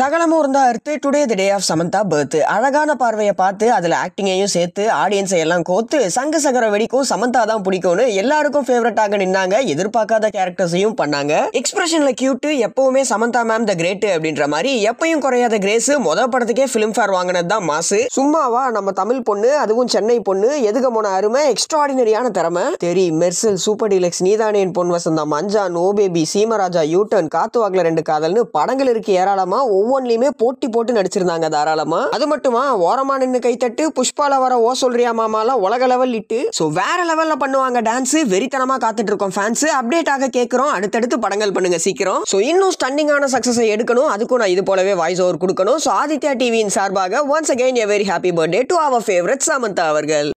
சகலமும் இருந்தா அர்த்து today the day of Samantha birth. அழகான பார்வையை பார்த்து அதுல ஆக்டிங்கையும் சேர்த்து ஆடியன்ஸை எல்லாம் கோத்து சங்க சகர வெடிக்கும் சமந்தா தான் பிடிக்கும்னு எல்லாருக்கும் ஃபேவரட்டாக நின்னாங்க. எதிர்பார்க்காத கேரக்டர்ஸையும் பண்ணாங்க. எக்ஸ்பிரஷன்ல கியூட், எப்பவுமே சமந்தா மேம் த கிரேட் அப்படின்ற மாதிரி எப்பயும் குறையாத கிரேஸ். முதல் படத்துக்கே பிலிம் ஃபேர் வாங்கினது தான் மாசு. சும்மாவா நம்ம தமிழ் பொண்ணு, அதுவும் சென்னை பொண்ணு, எதுக போன அருமை, எக்ஸ்ட்ராடினரியான திறமை. தெரி, மெர்சல், சூப்பர் டீலக்ஸ், நீதானேன், பொன் வசந்தம், மஞ்சா, no baby, Seemaraja, U-turn, Kaathuvaakula 2 காதல்னு படங்கள் இருக்கு ஏராளமா. ஒவ்வொன்றிலுமே போட்டி போட்டு நடிச்சிருந்தாங்க தாராளமா. அது மட்டுமா ஓரமா நின்னு கைத்தட்டு புஷ்பால வர ஓ சொல்றியா மாமாலாம் உலக லெவல் இட்டு. சோ வேற லெவல்ல பண்ணுவாங்க டான்ஸ். வெறித்தனமா காத்துட்டு இருக்கோம் ஃபேன்ஸ். அப்டேட் ஆக கேட்கிறோம். அடுத்தடுத்து படங்கள் பண்ணுங்க சீக்கிரம். சோ இன்னும் ஸ்டன்னிங்கான சக்சஸை எடுக்கணும். அதுக்கும் நான் இது போலவே வாய்ஸ் ஓவர் கொடுக்கணும். சோ ஆதித்யா டிவியின் சார்பாக once again a very happy birthday to அவர் ஃபேவரட் சமந்தா அவர்கள்.